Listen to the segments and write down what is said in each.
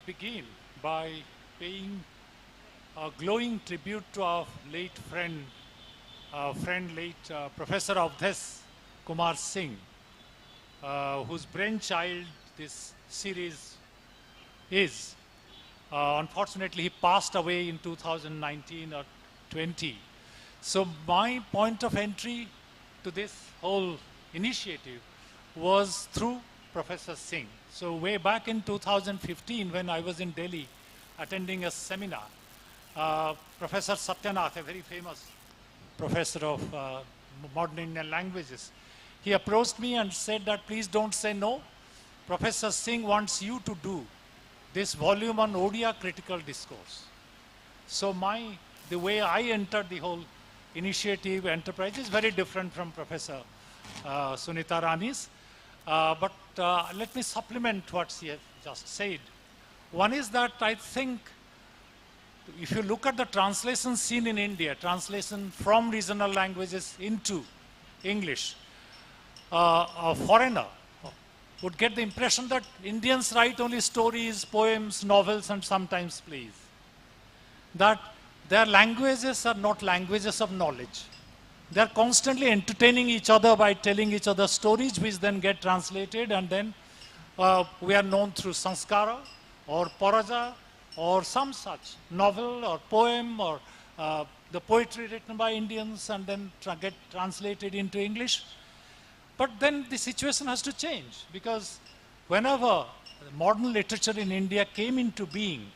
begin by paying a glowing tribute to our late friend, late Professor of this, Kumar Singh, whose brainchild this series is. Unfortunately, he passed away in 2019 or 20. So my point of entry to this whole initiative was through Professor Singh. So way back in 2015, when I was in Delhi attending a seminar, Professor Satyanath, a very famous professor of modern Indian languages, he approached me and said that please don't say no. Professor Singh wants you to do this volume on Odia critical discourse. So the way I entered the whole initiative enterprise is very different from Professor Suneetha Rani's. But let me supplement what she has just said. One is that I think if you look at the translation scene in India, translation from regional languages into English, a foreigner would get the impression that Indians write only stories, poems, novels, and sometimes plays. That their languages are not languages of knowledge. They are constantly entertaining each other by telling each other stories, which then get translated, and then we are known through Sanskara or Paraja or some such novel or poem or the poetry written by Indians and then get translated into English. But then the situation has to change, because whenever modern literature in India came into being,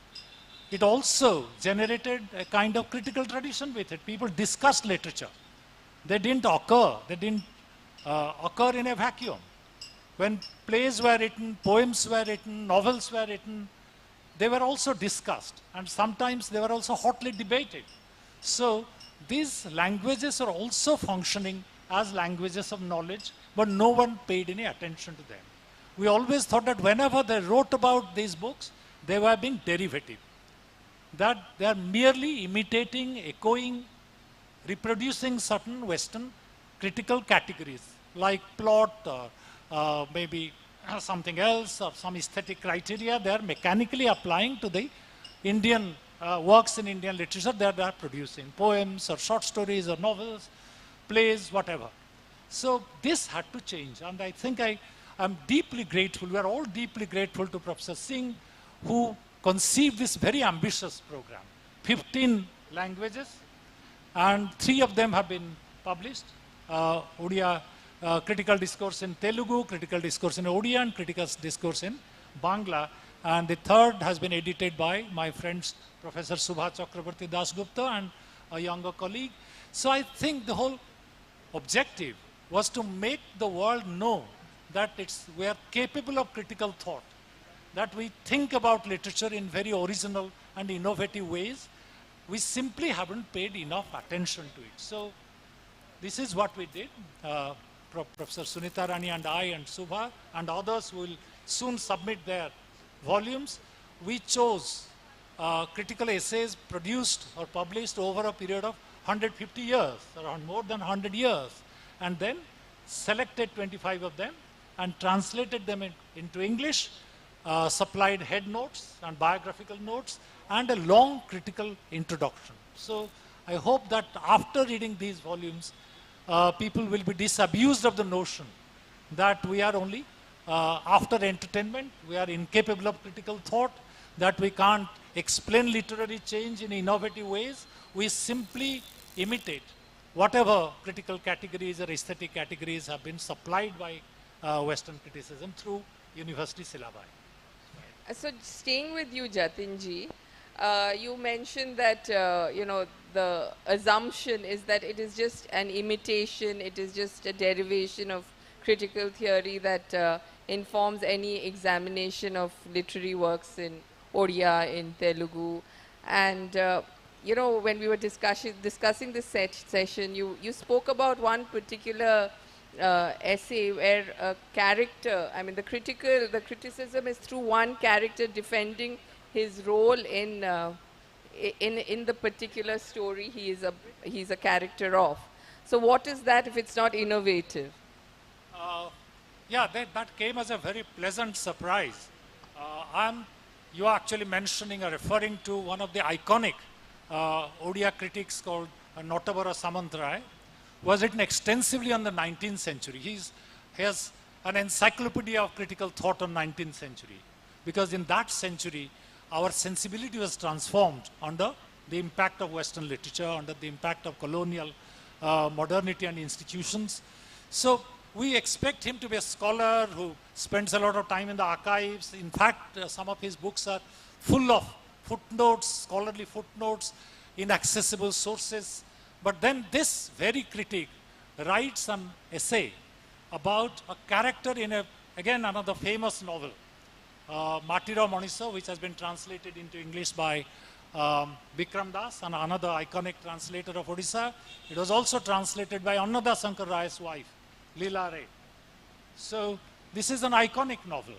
it also generated a kind of critical tradition with it. People discussed literature. They didn't occur in a vacuum. When plays were written, poems were written, novels were written, they were also discussed, and sometimes they were also hotly debated. So these languages are also functioning as languages of knowledge, but no one paid any attention to them. We always thought that whenever they wrote about these books, they were being derivative, that they are merely imitating, echoing, reproducing certain Western critical categories like plot or maybe something else or some aesthetic criteria. They are mechanically applying to the Indian works in Indian literature that they are producing, poems or short stories or novels, plays, whatever. So this had to change, and I think I'm deeply grateful, we are all deeply grateful to Professor Singh, who conceived this very ambitious program. 15 languages, and 3 of them have been published. Odia, Critical Discourse in Telugu, Critical Discourse in Odia, and Critical Discourse in Bangla. And the 3rd has been edited by my friends, Professor Subha Chakrabarti Dasgupta and a younger colleague. So I think the whole objective was to make the world know that we are capable of critical thought, that we think about literature in very original and innovative ways. We simply haven't paid enough attention to it. So this is what we did. Professor Suneetha Rani and I and Subha and others will soon submit their volumes. We chose critical essays produced or published over a period of 150 years, around more than 100 years, and then selected 25 of them and translated them into English, supplied head notes and biographical notes, and a long critical introduction. So I hope that after reading these volumes, people will be disabused of the notion that we are only after entertainment, we are incapable of critical thought, that we can't explain literary change in innovative ways. We simply imitate whatever critical categories or aesthetic categories have been supplied by Western criticism through university syllabi. So staying with you, Jatinji, you mentioned that, the assumption is that it is just an imitation, it is just a derivation of critical theory that informs any examination of literary works in Odia, in Telugu. And, when we were discussing this session, you spoke about one particular essay where a character, I mean the criticism is through one character defending his role in the particular story he's a character of. So what is that if it's not innovative? Yeah, that came as a very pleasant surprise. I'm you are actually mentioning or referring to one of the iconic Odia critics called Notabara Samantarai, who was written extensively on the 19th century. He has an encyclopedia of critical thought on 19th century, because in that century, our sensibility was transformed under the impact of Western literature, under the impact of colonial modernity and institutions. So we expect him to be a scholar who spends a lot of time in the archives. In fact, some of his books are full of footnotes, scholarly footnotes, inaccessible sources. But then this very critic writes an essay about a character in again, another famous novel, Matira Moniso, which has been translated into English by Bikram Das, and another iconic translator of Odisha. It was also translated by Annada Sankar Ray's wife, Leela Ray. So this is an iconic novel.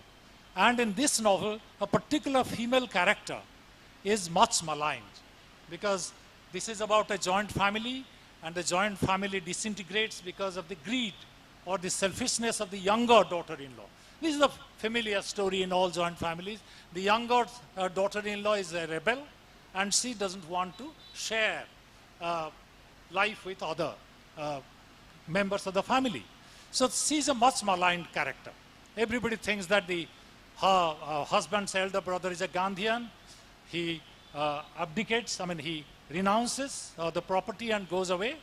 And in this novel, a particular female character is much maligned, because this is about a joint family, and the joint family disintegrates because of the greed or the selfishness of the younger daughter-in-law. This is a familiar story in all joint families. The younger daughter-in-law is a rebel, and she doesn't want to share life with other members of the family. So she's a much maligned character. Everybody thinks that her husband's elder brother is a Gandhian. He abdicates, he renounces the property and goes away,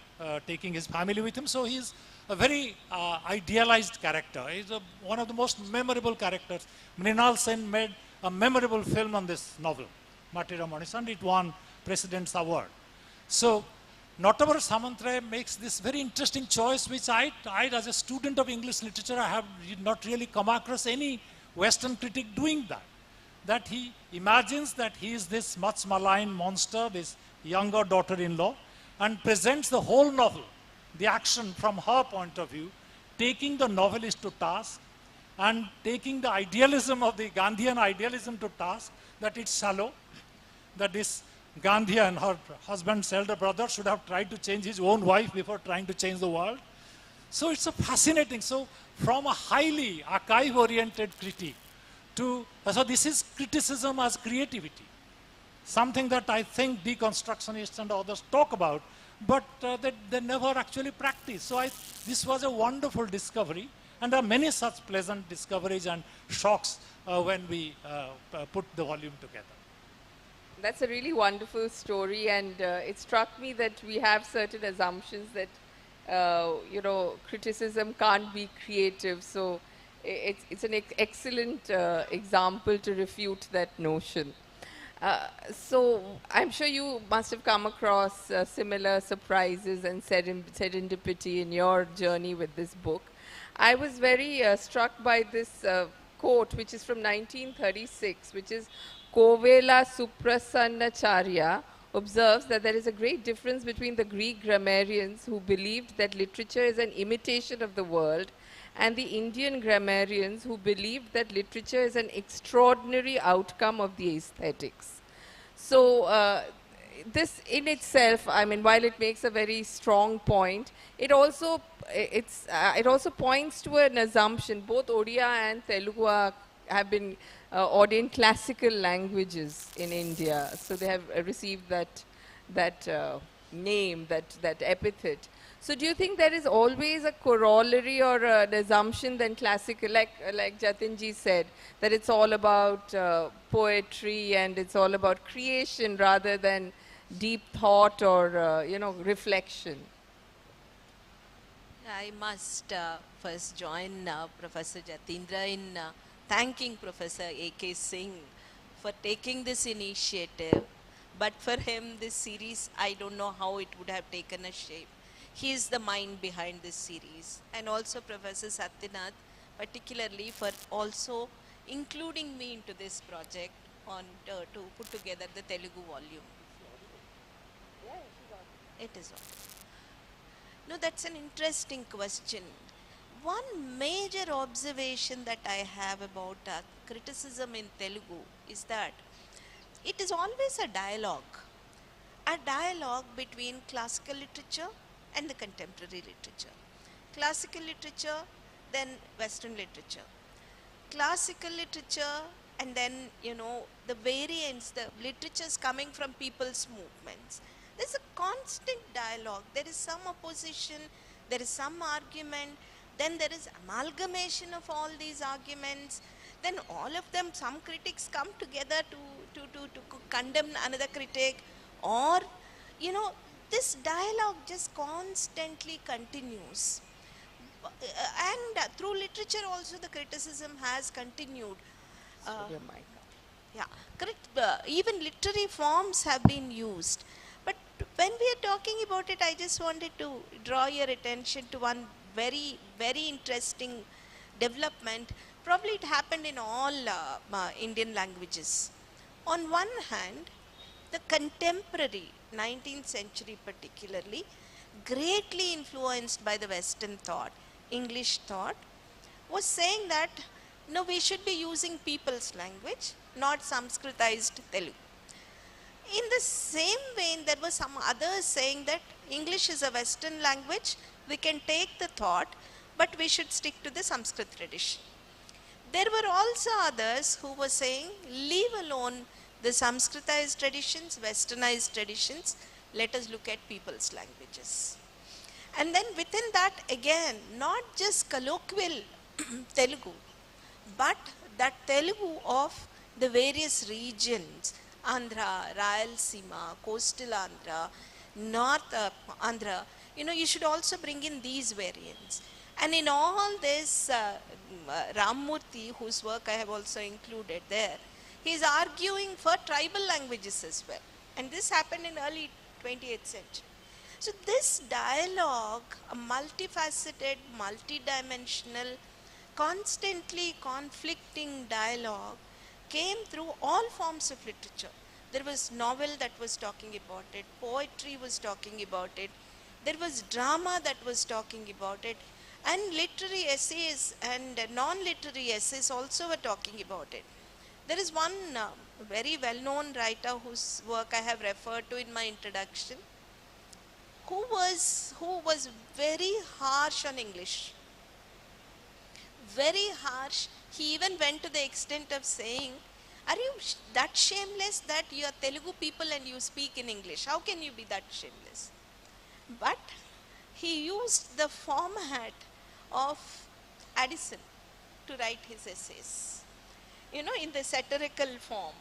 taking his family with him. So he's a very idealized character. He's one of the most memorable characters. Mrinal Sen made a memorable film on this novel, Matira Moniso, and it won President's Award. So Notabara Samantarai makes this very interesting choice, which I, as a student of English literature, I have not really come across any Western critic doing that. That he imagines that he is this much maligned monster, this younger daughter-in-law, and presents the whole novel, the action from her point of view, taking the novelist to task and taking the idealism of the Gandhian idealism to task, that it's shallow, that this Gandhi and her husband's elder brother should have tried to change his own wife before trying to change the world. So it's a fascinating, so from a highly archive-oriented critique to, so this is criticism as creativity. Something that I think deconstructionists and others talk about, but they never actually practice. So this was a wonderful discovery, and there are many such pleasant discoveries and shocks when we put the volume together. That's a really wonderful story, and it struck me that we have certain assumptions that, criticism can't be creative. So it's an excellent example to refute that notion. So I'm sure you must have come across similar surprises and serendipity in your journey with this book. I was very struck by this quote, which is from 1936, which is Kovela Suprasannacharya observes that there is a great difference between the Greek grammarians who believed that literature is an imitation of the world and the Indian grammarians who believed that literature is an extraordinary outcome of the aesthetics. So this in itself, while it makes a very strong point, it also points to an assumption. Both Odia and Telugu have been ordained classical languages in India, so they have received that name, that epithet. So do you think there is always a corollary or an assumption then classical, like Jatinji said, that it's all about poetry and it's all about creation rather than deep thought or reflection? I must first join Professor Jatindra in thanking Professor A.K. Singh for taking this initiative. But for him, this series, I don't know how it would have taken a shape. He is the mind behind this series. And also Professor Satyanath, particularly for also including me into this project to put together the Telugu volume. It is on. No, that's an interesting question. One major observation that I have about criticism in Telugu is that it is always a dialogue between classical literature and the contemporary literature. Classical literature, then Western literature. Classical literature and then, you know, the variants, the literatures coming from people's movements. There's a constant dialogue. There is some opposition, there is some argument, then there is amalgamation of all these arguments. Then all of them, some critics come together to condemn another critic, or, you know, this dialogue just constantly continues. And through literature also the criticism has continued. Uh, Your mic. yeah, correct. Even literary forms have been used. But when we are talking about it, I just wanted to draw your attention to one very, very interesting development. Probably it happened in all Indian languages. On one hand, the contemporary 19th century particularly, greatly influenced by the Western thought, English thought, was saying that no, we should be using people's language, not Sanskritized Telugu. In the same vein, there were some others saying that English is a Western language, we can take the thought, but we should stick to the Sanskrit tradition. There were also others who were saying, leave alone the Sanskritized traditions, Westernized traditions, let us look at people's languages. And then within that, again, not just colloquial Telugu, but that Telugu of the various regions, Andhra, Rayalaseema, coastal Andhra, North Andhra, you know, you should also bring in these variants. And in all this, Ramurthy, whose work I have also included there, he is arguing for tribal languages as well. And this happened in early 28th century. So this dialogue, a multifaceted, multidimensional, constantly conflicting dialogue, came through all forms of literature. There was novel that was talking about it, poetry was talking about it, there was drama that was talking about it, and literary essays and non-literary essays also were talking about it. There is one very well-known writer whose work I have referred to in my introduction, who was very harsh on English. Very harsh. He even went to the extent of saying, are you that shameless that you are Telugu people and you speak in English? How can you be that shameless? But he used the format of Addison to write his essays. You know, in the satirical form.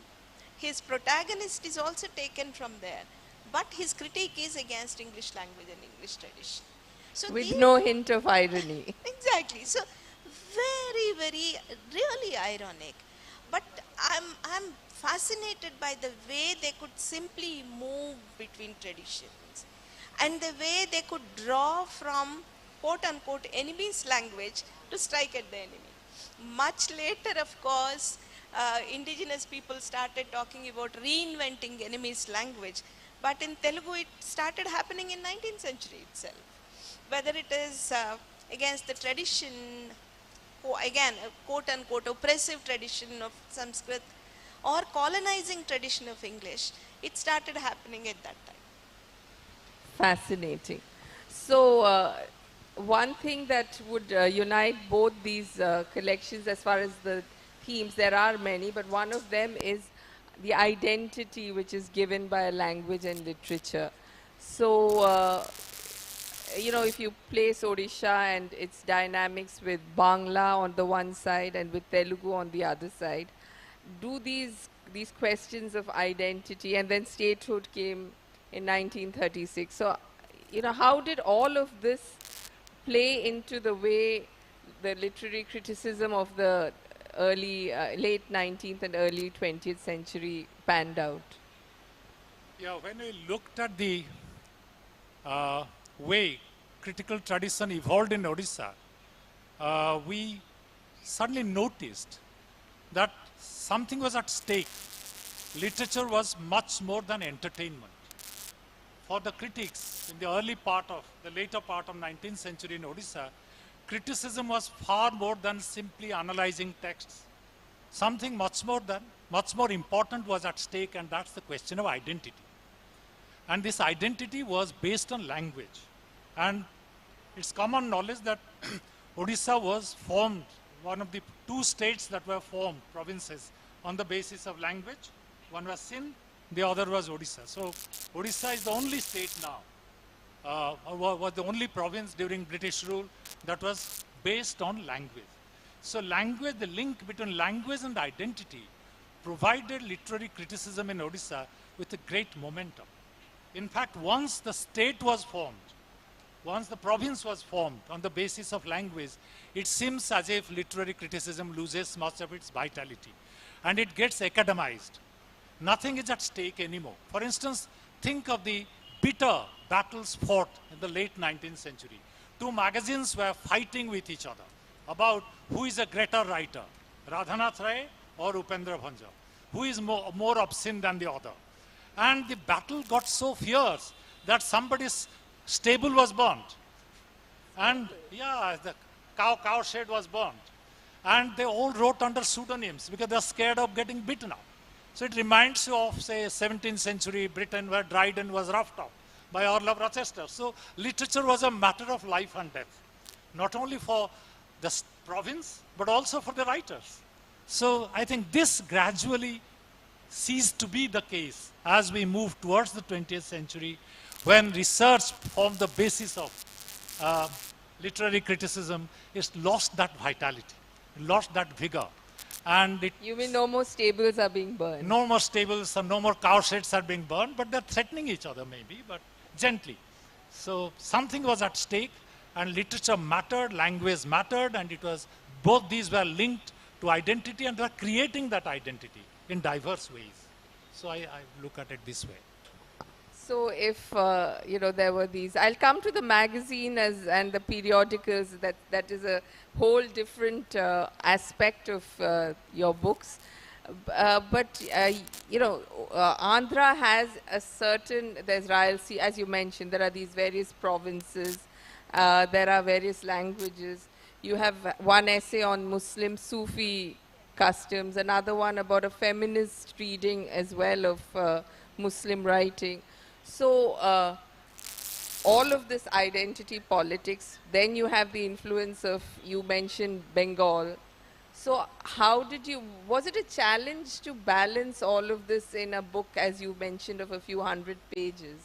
His protagonist is also taken from there. But his critique is against English language and English tradition. So With no hint of irony. Exactly. So very, very, really ironic. But I'm fascinated by the way they could simply move between traditions and the way they could draw from quote unquote enemy's language to strike at the enemy. Much later, of course, indigenous people started talking about reinventing enemy's language. But in Telugu, it started happening in 19th century itself. Whether it is against the tradition, again, a quote-unquote oppressive tradition of Sanskrit or colonizing tradition of English, it started happening at that time. Fascinating. So, one thing that would unite both these collections as far as the themes, there are many, but one of them is the identity which is given by a language and literature. So, you know, if you place Odisha and its dynamics with Bangla on the one side and with Telugu on the other side, do these questions of identity, and then statehood came in 1936. So, you know, how did all of this play into the way the literary criticism of the late 19th and early 20th century panned out? Yeah, when we looked at the way critical tradition evolved in Odisha, we suddenly noticed that something was at stake. Literature was much more than entertainment. For the critics in the later part of 19th century in Odisha, criticism was far more than simply analyzing texts. Something much more important was at stake, and that's the question of identity. And this identity was based on language. And it's common knowledge that Odisha was formed, one of the two states that were formed, provinces, on the basis of language. One was Sindh, the other was Odisha. So Odisha is the only state now, was the only province during British rule that was based on language. So language, the link between language and identity provided literary criticism in Odisha with a great momentum. In fact, once the state was formed, once the province was formed on the basis of language, it seems as if literary criticism loses much of its vitality and it gets academized. Nothing is at stake anymore. For instance, think of the bitter battles fought in the late 19th century. Two magazines were fighting with each other about who is a greater writer, Radhanath Ray or Upendra Bhanja, who is more obscene than the other. And the battle got so fierce that somebody's stable was burnt. And yeah, the cow shed was burnt. And they all wrote under pseudonyms because they're scared of getting beaten up. So it reminds you of, say, 17th century Britain where Dryden was roughed up by Earl of Rochester. So literature was a matter of life and death, not only for the province, but also for the writers. So I think this gradually ceased to be the case as we move towards the 20th century, when research formed the basis of literary criticism, it's lost that vitality, lost that vigor. And it, You mean no more stables are being burned? no more stables and no more cow sheds are being burned, but they're threatening each other maybe, but gently. So something was at stake, and literature mattered, language mattered, and it was, both these were linked to identity and were creating that identity in diverse ways. So I look at it this way. So if, there were these, I'll come to the magazine and the periodicals, that is a whole different aspect of your books. Andhra has a certain, there's Rayalaseema, as you mentioned, there are these various provinces, there are various languages. You have one essay on Muslim Sufi customs, another one about a feminist reading as well of Muslim writing. So all of this identity politics, then you have the influence of, you mentioned Bengal. So how did you, was it a challenge to balance all of this in a book, as you mentioned, of a few hundred pages?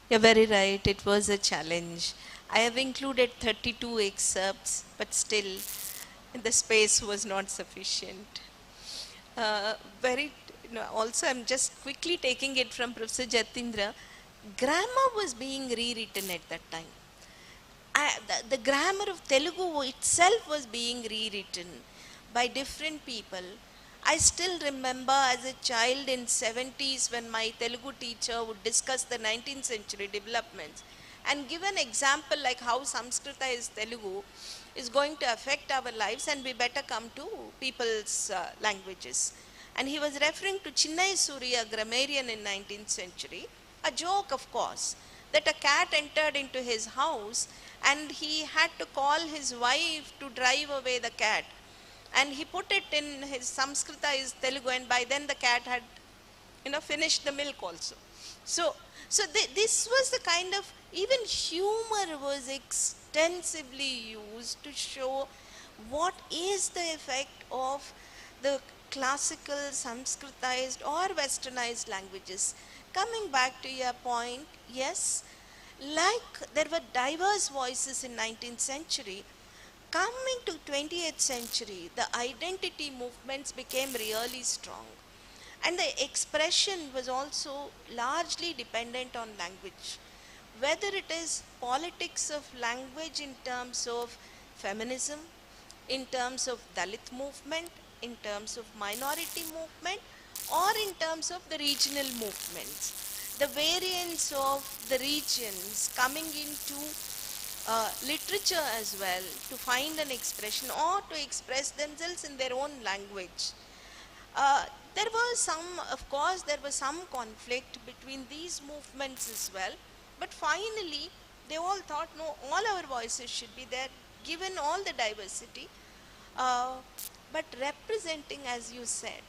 You're very right, it was a challenge. I have included 32 excerpts, but still the space was not sufficient. Also, I'm just quickly taking it from Professor Jatindra. Grammar was being rewritten at that time. The grammar of Telugu itself was being rewritten by different people. I still remember as a child in 70s when my Telugu teacher would discuss the 19th century developments and give an example like how Samskrita is Telugu is going to affect our lives and we better come to people's languages. And he was referring to Chinnai Surya, grammarian in 19th century, a joke of course, that a cat entered into his house and he had to call his wife to drive away the cat. And he put it in his Samskrita is Telugu, and by then the cat had, finished the milk also. So this was the kind of, even humor was extensively used to show what is the effect of the classical, Sanskritized or westernized languages. Coming back to your point, yes, like there were diverse voices in 19th century, coming to 20th century, the identity movements became really strong. And the expression was also largely dependent on language. Whether it is politics of language in terms of feminism, in terms of Dalit movement, in terms of minority movement, or in terms of the regional movements. The variance of the regions coming into literature as well to find an expression or to express themselves in their own language. There was some conflict between these movements as well, but finally they all thought, no, all our voices should be there, given all the diversity, but representing, as you said,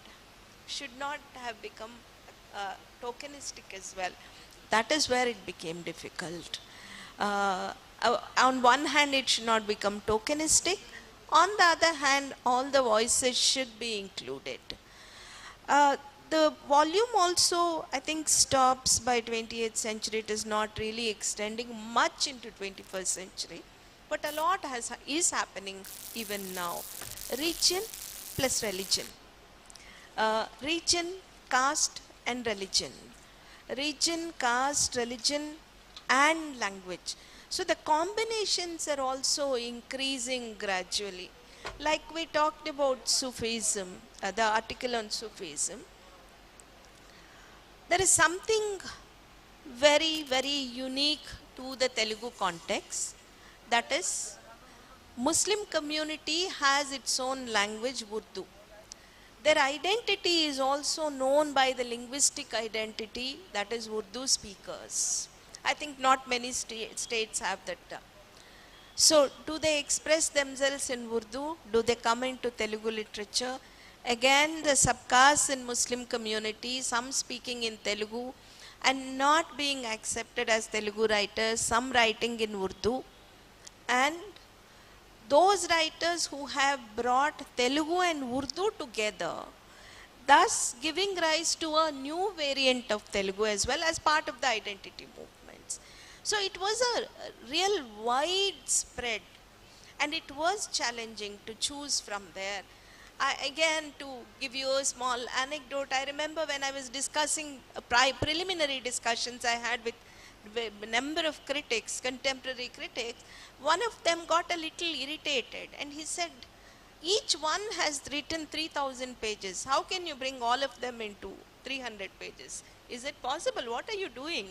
should not have become tokenistic as well. That is where it became difficult. On one hand, it should not become tokenistic. On the other hand, all the voices should be included. The volume also, I think, stops by 20th century. It is not really extending much into 21st century, but a lot is happening even now. Region plus religion. Region, caste and religion. Region, caste, religion and language. So the combinations are also increasing gradually. Like we talked about Sufism, the article on Sufism, there is something very, very unique to the Telugu context. That is, Muslim community has its own language, Urdu. Their identity is also known by the linguistic identity, that is Urdu speakers. I think not many states have that. So, do they express themselves in Urdu? Do they come into Telugu literature? Again, the subcastes in Muslim community, some speaking in Telugu and not being accepted as Telugu writers, some writing in Urdu. And those writers who have brought Telugu and Urdu together, thus giving rise to a new variant of Telugu as well as part of the identity movements. So it was a real widespread, and it was challenging to choose from there. Again, to give you a small anecdote, I remember when I was discussing preliminary discussions I had with a number of critics, contemporary critics, one of them got a little irritated and he said, each one has written 3,000 pages. How can you bring all of them into 300 pages? Is it possible? What are you doing?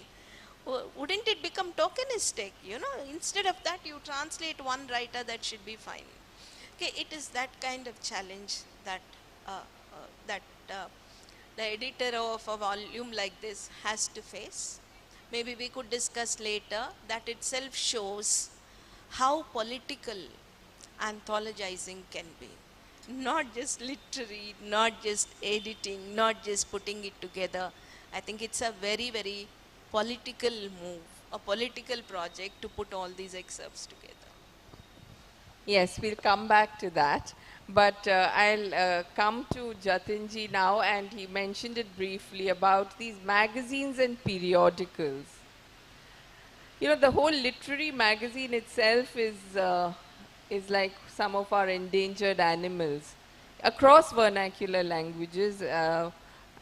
Wouldn't it become tokenistic? You know, instead of that, you translate one writer, that should be fine. Okay, it is that kind of challenge that the editor of a volume like this has to face. Maybe we could discuss later. That itself shows how political anthologizing can be. Not just literary, not just editing, not just putting it together. I think it's a very, very political move, a political project to put all these excerpts together. Yes, we'll come back to that. But I'll come to Jatinji now, and he mentioned it briefly about these magazines and periodicals. You know, the whole literary magazine itself is like some of our endangered animals. Across vernacular languages,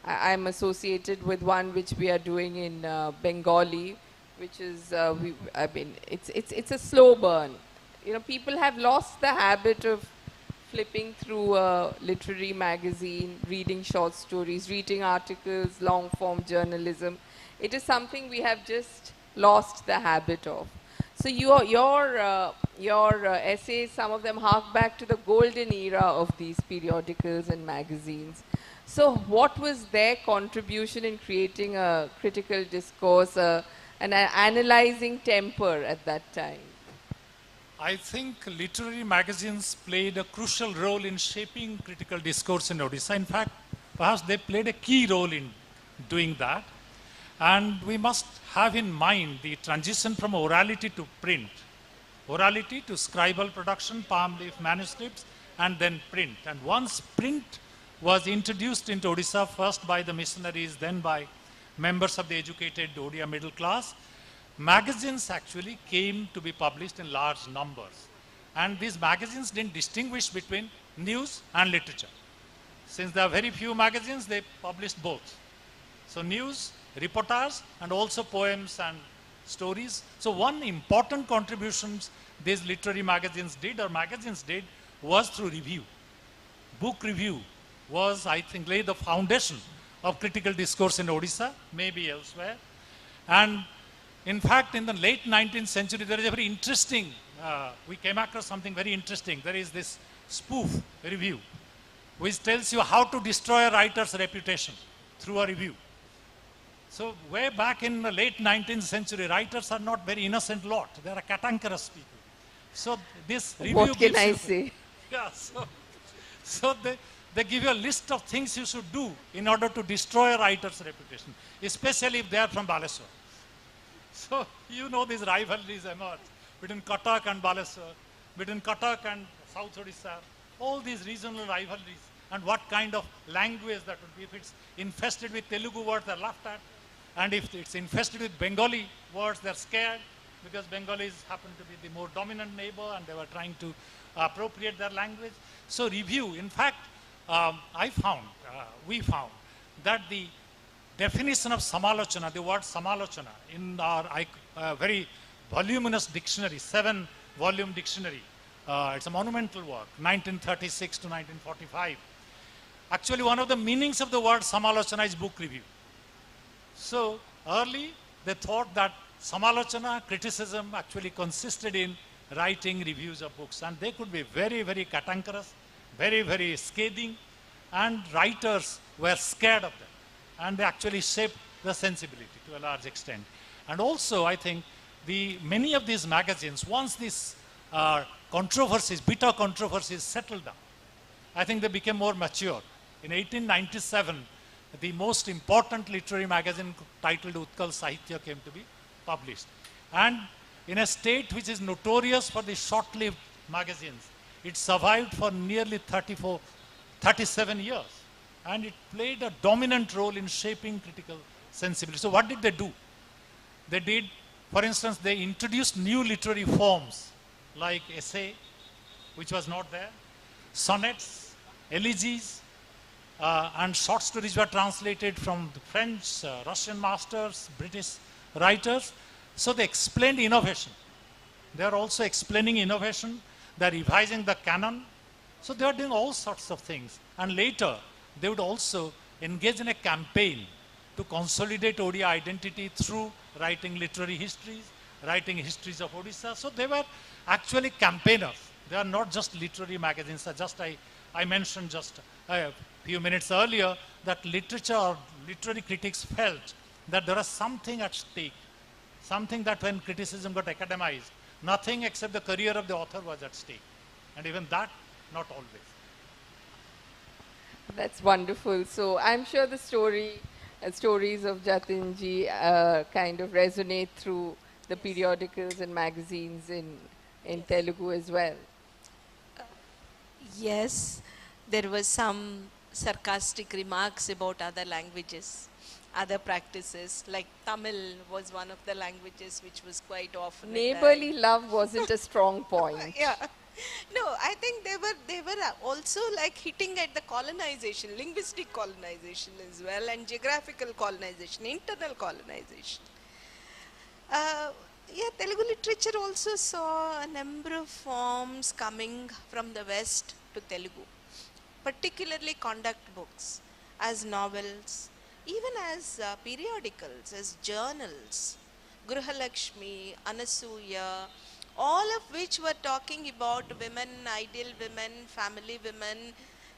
I'm associated with one which we are doing in Bengali, which is, it's a slow burn. You know, people have lost the habit of flipping through a literary magazine, reading short stories, reading articles, long-form journalism. It is something we have just lost the habit of. So your essays, some of them hark back to the golden era of these periodicals and magazines. So what was their contribution in creating a critical discourse, an analyzing temper at that time? I think literary magazines played a crucial role in shaping critical discourse in Odisha. In fact, perhaps they played a key role in doing that. And we must have in mind the transition from orality to print. Orality to scribal production, palm leaf manuscripts, and then print. And once print was introduced into Odisha, first by the missionaries, then by members of the educated Odia middle class, magazines actually came to be published in large numbers. And these magazines didn't distinguish between news and literature. Since there are very few magazines, they published both. So news, reportage, and also poems and stories. So one important contributions these literary magazines did, was through review. Book review was, I think, laid the foundation of critical discourse in Odisha, maybe elsewhere. And in fact, in the late 19th century, there is a very interesting, we came across something very interesting. There is this spoof review, which tells you how to destroy a writer's reputation through a review. So way back in the late 19th century, writers are not very innocent lot. They are cantankerous people. So this review What can I say? Yeah, so they give you a list of things you should do in order to destroy a writer's reputation, especially if they are from Baleswar. So you know these rivalries emerge between Cuttack and Baleswar, between Cuttack and South Odisha, all these regional rivalries, and what kind of language that would be. If it's infested with Telugu words, they're laughed at. And if it's infested with Bengali words, they're scared because Bengalis happen to be the more dominant neighbor and they were trying to appropriate their language. So review, in fact, we found that the definition of samalochana, the word samalochana, in our very voluminous dictionary, 7-volume dictionary, it's a monumental work, 1936 to 1945. Actually, one of the meanings of the word samalochana is book review. So early, they thought that samalochana, criticism, actually consisted in writing reviews of books. And they could be very, very cantankerous, very, very scathing, and writers were scared of them. And they actually shaped the sensibility to a large extent. And also, I think, many of these magazines, once these controversies, bitter controversies settled down, I think they became more mature. In 1897, the most important literary magazine titled Utkal Sahitya came to be published. And in a state which is notorious for the short-lived magazines, it survived for nearly 37 years. And it played a dominant role in shaping critical sensibility. So what did they do? They did, for instance, they introduced new literary forms like essay, which was not there, sonnets, elegies, and short stories were translated from the French, Russian masters, British writers. So they explained innovation. They are also explaining innovation. They are revising the canon. So they are doing all sorts of things. And later, they would also engage in a campaign to consolidate Odia identity through writing literary histories, writing histories of Odisha. So they were actually campaigners. They are not just literary magazines. I mentioned just a few minutes earlier that literature or literary critics felt that there was something at stake, something that when criticism got academized, nothing except the career of the author was at stake. And even that, not always. That's wonderful. So I'm sure the stories of Jatinji kind of resonate through the periodicals and magazines in Telugu as well. Yes, there was some sarcastic remarks about other languages, other practices, like Tamil was one of the languages which was quite often. Neighborly love wasn't a strong point. Yeah. No, I think they were also like hitting at the colonization, linguistic colonization as well, and geographical colonization, internal colonization. Yeah, Telugu literature also saw a number of forms coming from the West to Telugu, particularly conduct books, as novels, even as periodicals, as journals, Gruhalakshmi, Anasuya, all of which were talking about women, ideal women, family women,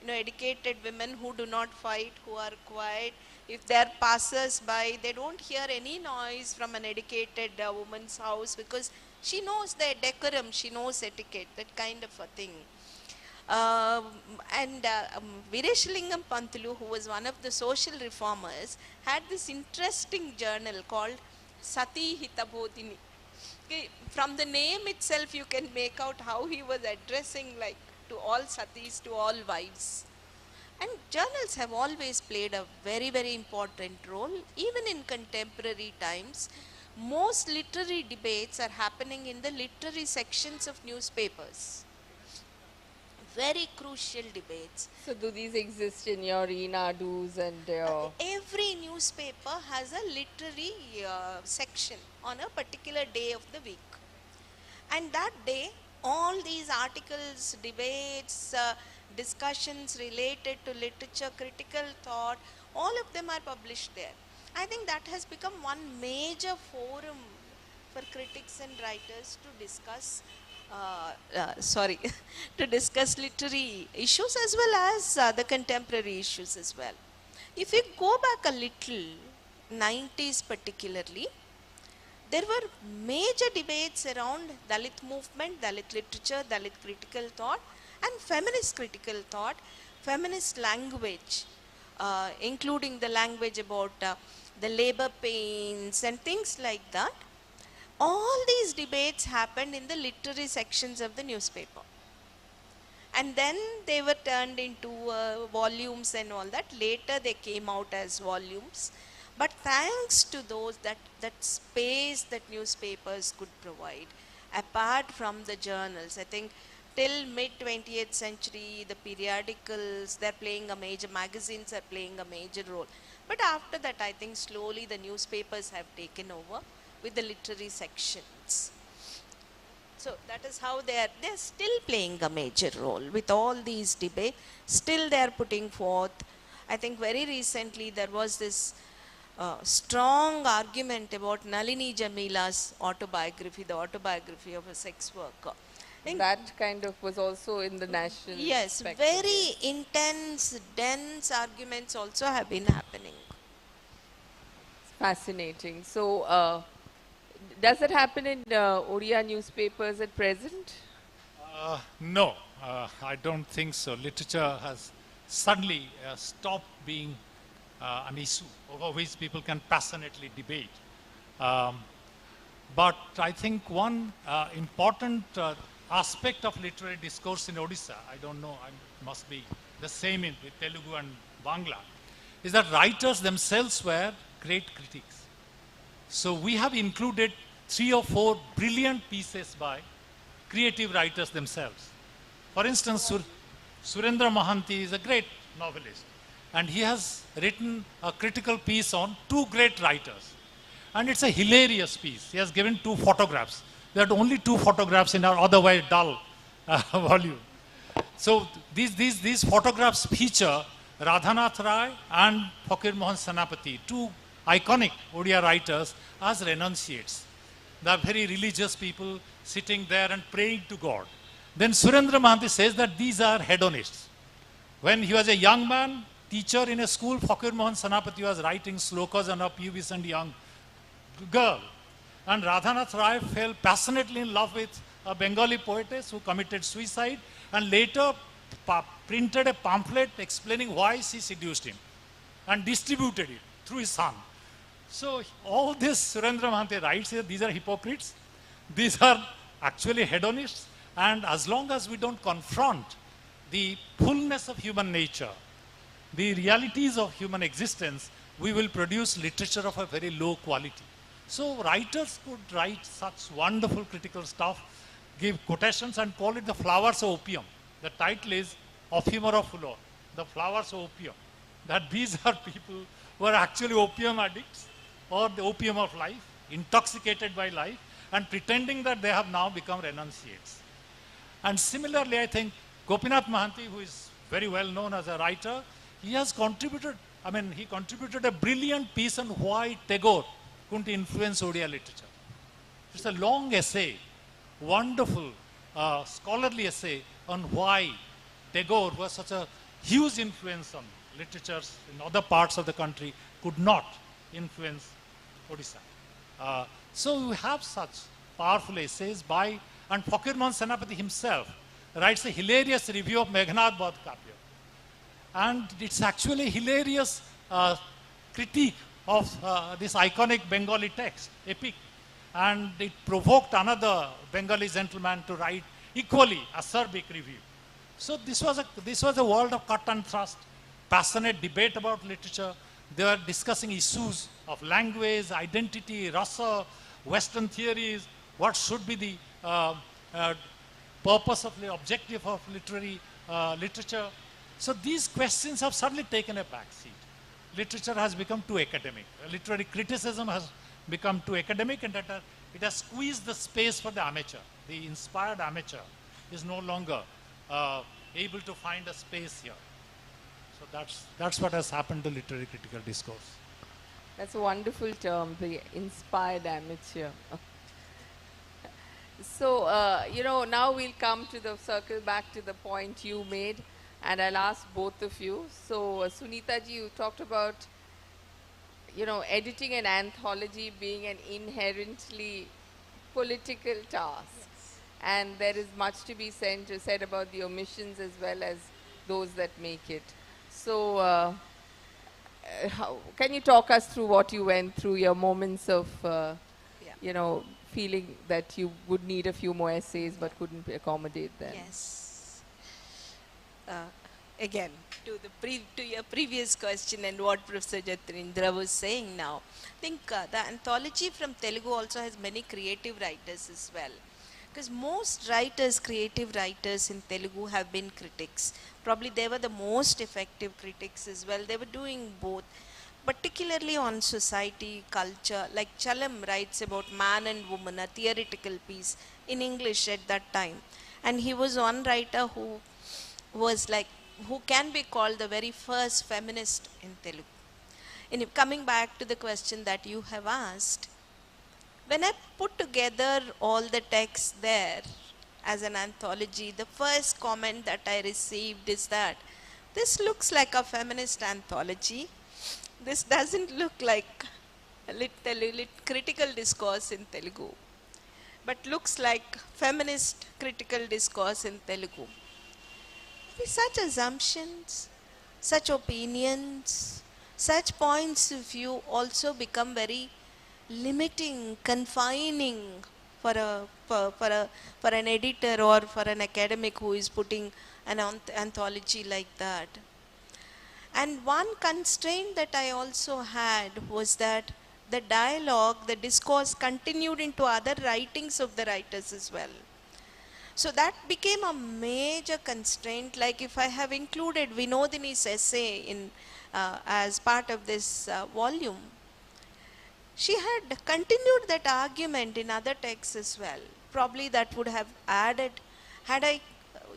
educated women who do not fight, who are quiet. If they are passers by, they don't hear any noise from an educated woman's house because she knows the decorum, she knows etiquette, that kind of a thing. Vireshilingam Pantulu, who was one of the social reformers, had this interesting journal called Sati Hitabodhini. From the name itself, you can make out how he was addressing to all satis, to all wives. And journals have always played a very, very important role, even in contemporary times. Most literary debates are happening in the literary sections of newspapers. Very crucial debates. So do these exist in your Enadus and your... Every newspaper has a literary section on a particular day of the week. And that day, all these articles, debates, discussions related to literature, critical thought, all of them are published there. I think that has become one major forum for critics and writers to discuss to discuss literary issues as well as the contemporary issues as well. If you go back a little, 90s particularly, there were major debates around Dalit movement, Dalit literature, Dalit critical thought, and feminist critical thought, feminist language, including the language about the labor pains and things like that. All these debates happened in the literary sections of the newspaper. And then they were turned into volumes and all that. Later they came out as volumes. But thanks to those, that space that newspapers could provide, apart from the journals, I think till mid 20th century, the periodicals, they're playing a major, magazines are playing a major role. But after that, I think slowly the newspapers have taken over with the literary sections. So that is how they're still playing a major role with all these debates. Still they're putting forth. I think very recently there was this strong argument about Nalini Jamila's autobiography, the autobiography of a sex worker. That kind of was also in the national Yes, spectrum, very intense, dense arguments also have been happening. Fascinating. So, does it happen in Odia newspapers at present? No, I don't think so. Literature has suddenly stopped being an issue over which people can passionately debate. But I think one important aspect of literary discourse in Odisha, I don't know, it must be the same with Telugu and Bangla, is that writers themselves were great critics. So we have included 3 or 4 brilliant pieces by creative writers themselves. For instance, Surendra Mohanty is a great novelist, and he has written a critical piece on 2 great writers. And it's a hilarious piece. He has given 2 photographs. There are only 2 photographs in our otherwise dull volume. So these photographs feature Radhanath Rai and Fakir Mohan Senapati, 2 iconic Odia writers, as renunciates. They are very religious people sitting there and praying to God. Then Surendra Mohanty says that these are hedonists. When he was a young man, teacher in a school, Fakir Mohan Senapati was writing slokas on a pubescent young girl. And Radhanath Rai fell passionately in love with a Bengali poetess who committed suicide, and later printed a pamphlet explaining why she seduced him and distributed it through his son. So all this Surendra Mohanty writes here, these are hypocrites. These are actually hedonists. And as long as we don't confront the fullness of human nature, the realities of human existence, we will produce literature of a very low quality. So writers could write such wonderful critical stuff, give quotations and call it the flowers of opium. The title is Ophimera Fulo, the flowers of opium. That these are people who are actually opium addicts or the opium of life, intoxicated by life, and pretending that they have now become renunciates. And similarly, I think Gopinath Mohanty, who is very well known as a writer, he has contributed, he contributed a brilliant piece on why Tagore couldn't influence Odia literature. It's a long essay, wonderful scholarly essay on why Tagore was such a huge influence on literatures in other parts of the country, could not influence Odisha. So we have such powerful essays by, and Fakir Mohan Senapati himself writes a hilarious review of Meghnad Badh Kapya. And it's actually a hilarious critique of this iconic Bengali text, epic. And it provoked another Bengali gentleman to write equally acerbic review. So this was a world of cut and thrust, passionate debate about literature. They were discussing issues of language, identity, rasa, Western theories, what should be the purpose of the objective of literary literature. So these questions have suddenly taken a back seat. Literature has become too academic. Literary criticism has become too academic, and it has squeezed the space for the amateur. The inspired amateur is no longer able to find a space here. So that's what has happened to literary critical discourse. That's a wonderful term, the inspired amateur. So, now we'll come to the circle back to the point you made, and I'll ask both of you. So, Suneetha ji, you talked about, editing an anthology being an inherently political task. Yes. And there is much to be said about the omissions as well as those that make it. So, can you talk us through what you went through, your moments of, feeling that you would need a few more essays but couldn't accommodate them? Yes. again to to your previous question and what Professor Jatindra was saying now. I think the anthology from Telugu also has many creative writers as well. Because most writers, creative writers in Telugu have been critics. Probably they were the most effective critics as well. They were doing both, particularly on society, culture. Like Chalam writes about man and woman, a theoretical piece in English at that time. And he was one writer who was like, who can be called the very first feminist in Telugu. And coming back to the question that you have asked, when I put together all the texts there as an anthology, the first comment that I received is that this looks like a feminist anthology. This doesn't look like critical discourse in Telugu, but looks like feminist critical discourse in Telugu. Such assumptions, such opinions, such points of view also become very limiting, confining for for an editor or for an academic who is putting an anthology like that. And one constraint that I also had was that the dialogue, the discourse continued into other writings of the writers as well. So that became a major constraint. Like if I have included Vinodini's essay in as part of this volume, she had continued that argument in other texts as well. Probably that would have added, had I,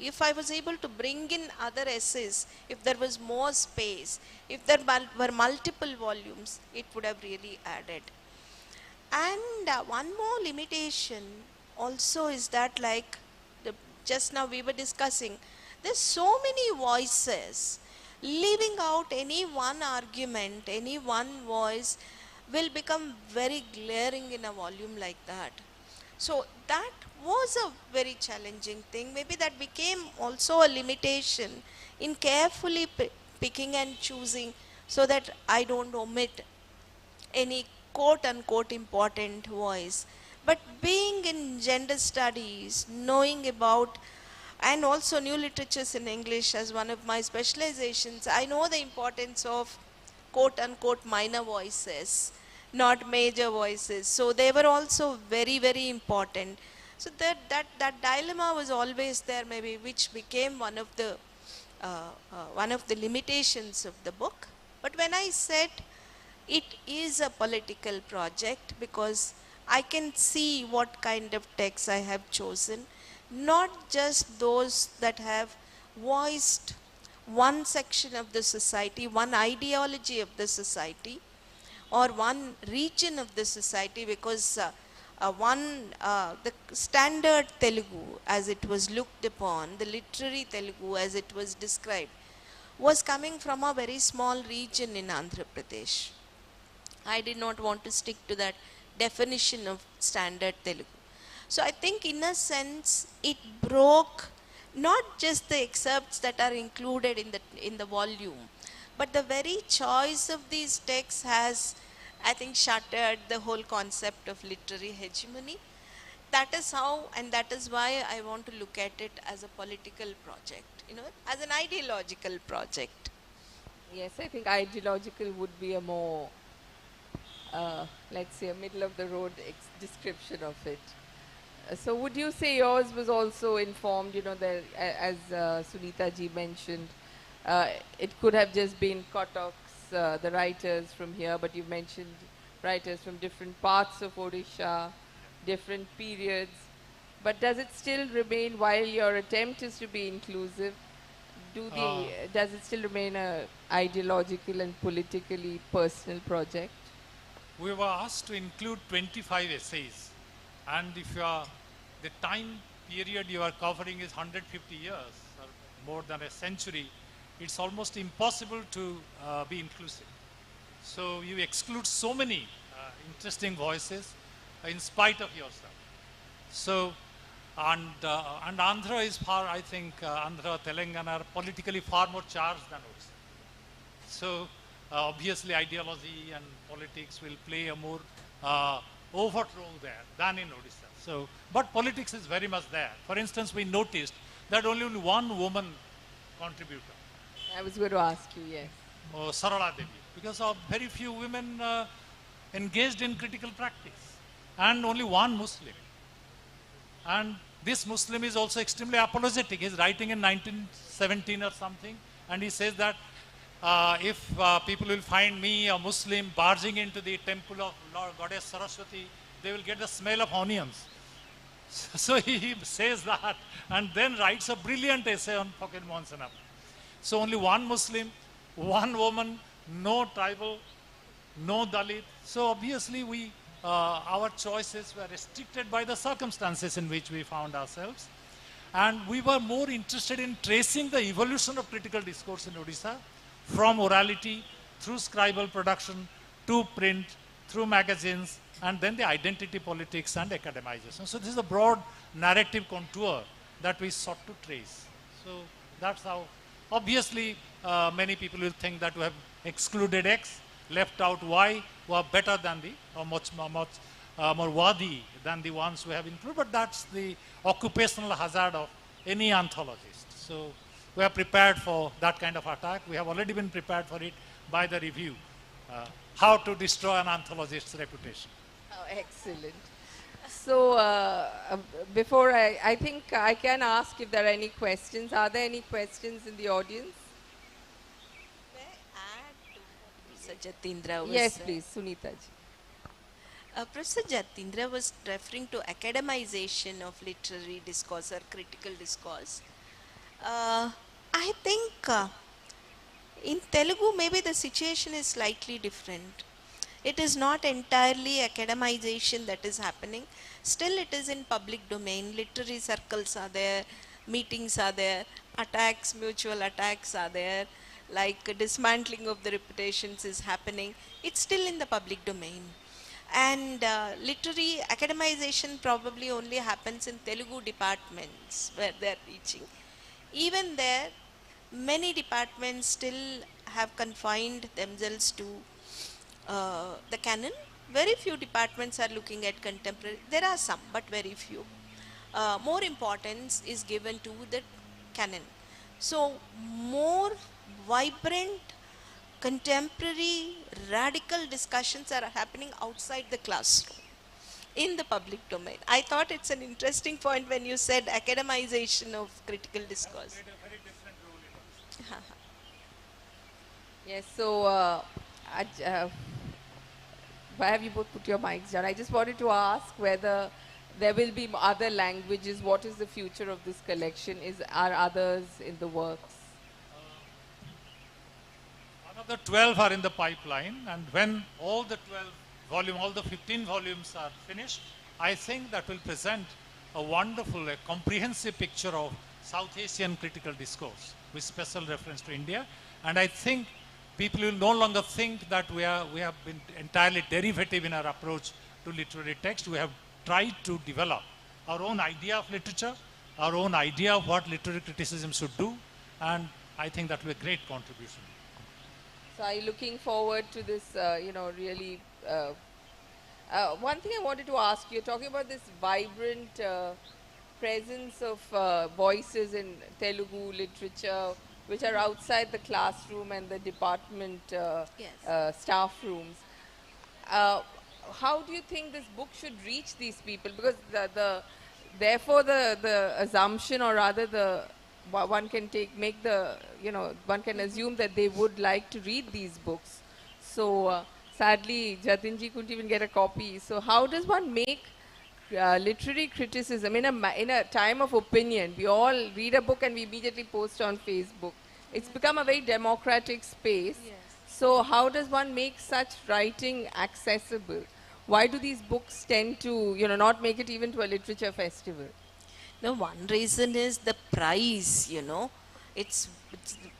if I was able to bring in other essays, if there was more space, if there were multiple volumes, it would have really added. And one more limitation also is that, like just now we were discussing, there's so many voices. Leaving out any one argument, any one voice will become very glaring in a volume like that. So that was a very challenging thing. Maybe that became also a limitation in carefully picking and choosing so that I don't omit any quote unquote important voice. But being in gender studies, knowing about, and also new literatures in English as one of my specializations, I know the importance of quote unquote minor voices, not major voices. So they were also very, very important. So that dilemma was always there, maybe, which became one of the limitations of the book. But when I said it is a political project, because I can see what kind of texts I have chosen, not just those that have voiced one section of the society, one ideology of the society, or one region of the society, because the standard Telugu as it was looked upon, the literary Telugu as it was described, was coming from a very small region in Andhra Pradesh. I did not want to stick to that definition of standard Telugu. So I think in a sense it broke not just the excerpts that are included in the volume, but the very choice of these texts has, I think, shattered the whole concept of literary hegemony. That is how, and that is why I want to look at it as a political project, as an ideological project. Yes, I think ideological would be a more, let's say, a middle of the road description of it. So would you say yours was also informed, as Suneetha ji mentioned, it could have just been Kotak's, the writers from here, but you mentioned writers from different parts of Odisha, different periods. But does it still remain, while your attempt is to be inclusive, does it still remain a ideological and politically personal project? We were asked to include 25 essays, and if the time period you are covering is 150 years, or more than a century, it's almost impossible to be inclusive. So you exclude so many interesting voices in spite of yourself. So, and Andhra is far, I think, Andhra, Telangana are politically far more charged than Odisha. So, obviously ideology and politics will play a more overt role there than in Odisha. So, but politics is very much there. For instance, we noticed that only one woman contributor. I was going to ask you, yes. Sarala Devi, because of very few women engaged in critical practice, and only one Muslim. And this Muslim is also extremely apologetic. He's writing in 1917 or something, and he says that if people will find me, a Muslim, barging into the temple of Lord Goddess Saraswati, they will get the smell of onions. So he says that, and then writes a brilliant essay on Fakir Mohan Senapati. So only one Muslim, one woman, no tribal, no Dalit. So obviously our choices were restricted by the circumstances in which we found ourselves. And we were more interested in tracing the evolution of critical discourse in Odisha from orality, through scribal production, to print, through magazines, and then the identity politics and academization. So this is a broad narrative contour that we sought to trace. So that's how, obviously, many people will think that we have excluded X, left out Y, who are better than the, or much more worthy than the ones we have included, but that's the occupational hazard of any anthologist. So we are prepared for that kind of attack. We have already been prepared for it by the review, How to Destroy an Anthologist's Reputation. Oh, excellent. So before I think I can ask if there are any questions. Are there any questions in the audience? May I add to what Professor Jatindra was Yes, please, Suneetha ji. Professor Jatindra was referring to academization of literary discourse or critical discourse. I think in Telugu maybe the situation is slightly different. It is not entirely academization that is happening. Still it is in public domain. Literary circles are there, meetings are there, attacks, mutual attacks are there, like dismantling of the reputations is happening. It's still in the public domain. And literary academization probably only happens in Telugu departments where they are teaching. Even there, many departments still have confined themselves to the canon. Very few departments are looking at contemporary. There are some, but very few. More importance is given to the canon. So more vibrant, contemporary, radical discussions are happening outside the classroom, in the public domain. I thought it's an interesting point when you said academization of critical discourse. Yes, so why have you both put your mics down? I just wanted to ask whether there will be other languages. What is the future of this collection? Are others in the works? Another 12 are in the pipeline, and when all the 15 volumes are finished, I think that will present a wonderful, a comprehensive picture of South Asian critical discourse with special reference to India. And I think people will no longer think that we have been entirely derivative in our approach to literary text. We have tried to develop our own idea of literature, our own idea of what literary criticism should do, and I think that will be a great contribution. So are you looking forward to this, really... one thing I wanted to ask, you're talking about this vibrant presence of voices in Telugu literature, which are outside the classroom and the department staff rooms. How do you think this book should reach these people? Because therefore the assumption, or rather one can one can assume that they would like to read these books. So sadly, Jatinji couldn't even get a copy. So how does one make literary criticism in a time of opinion? We all read a book and we immediately post on Facebook. It's become a very democratic space. Yes. So how does one make such writing accessible? Why do these books tend to, not make it even to a literature festival? No, one reason is the price, It's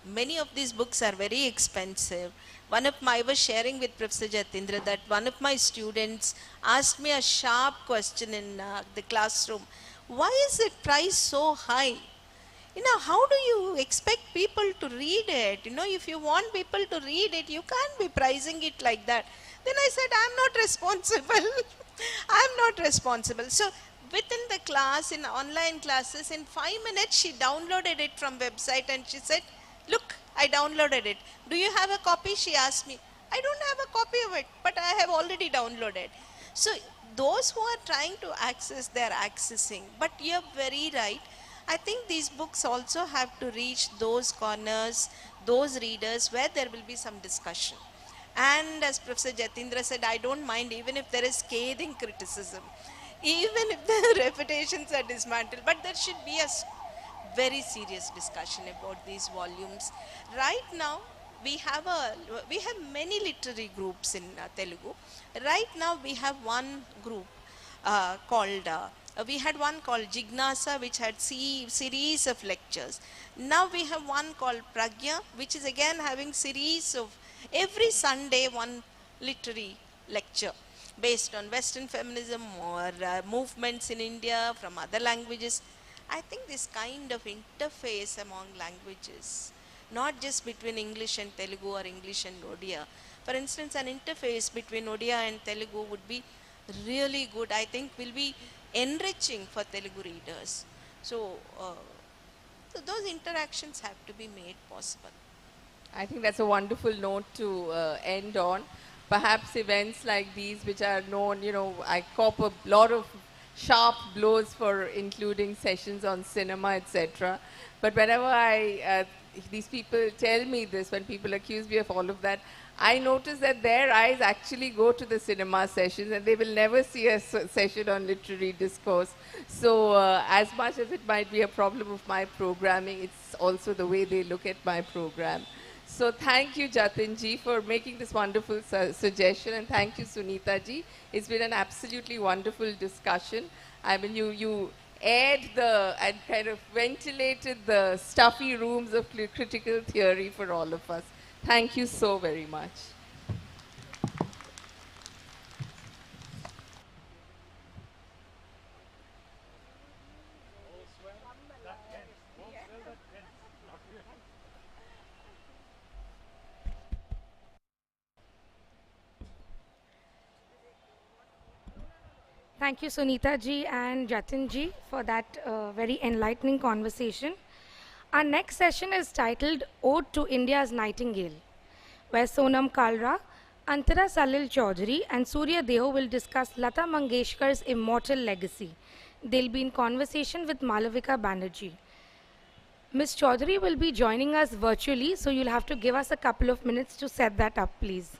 many of these books are very expensive. I was sharing with Professor Jatindra that one of my students asked me a sharp question in the classroom. Why is the price so high? How do you expect people to read it? If you want people to read it, you can't be pricing it like that. Then I said, I'm not responsible. I'm not responsible. So within the class, in online classes, in 5 minutes, she downloaded it from website and she said, look, I downloaded it. Do you have a copy? She asked me. I don't have a copy of it, but I have already downloaded. So those who are trying to access, they are accessing. But you're very right. I think these books also have to reach those corners, those readers where there will be some discussion. And as Professor Jatindra said, I don't mind even if there is scathing criticism, even if the reputations are dismantled, but there should be a very serious discussion about these volumes. Right now, we have many literary groups in Telugu. Right now, we have one group called we had one called Jignasa, which had series of lectures. Now we have one called Pragya, which is again having series of every Sunday one literary lecture based on Western feminism or movements in India from other languages. I think this kind of interface among languages, not just between English and Telugu or English and Odia. For instance, an interface between Odia and Telugu would be really good. I think will be enriching for Telugu readers. So, so those interactions have to be made possible. I think that's a wonderful note to end on. Perhaps events like these, which are known, you know, I cop a lot of sharp blows for including sessions on cinema, etc. But whenever these people tell me this, when people accuse me of all of that, I notice that their eyes actually go to the cinema sessions and they will never see a session on literary discourse. So as much as it might be a problem of my programming, it's also the way they look at my program. So thank you, Jatin ji, for making this wonderful suggestion, and thank you, Suneetha ji. It's been an absolutely wonderful discussion. I mean, you aired and kind of ventilated the stuffy rooms of critical theory for all of us. Thank you so very much. Thank you, Suneetha ji and Jatin ji, for that very enlightening conversation. Our next session is titled Ode to India's Nightingale, where Sonam Kalra, Antara Salil Chaudhary, and Surya Deo will discuss Lata Mangeshkar's immortal legacy. They'll be in conversation with Malavika Banerjee. Ms. Chaudhary will be joining us virtually, so you'll have to give us a couple of minutes to set that up, please.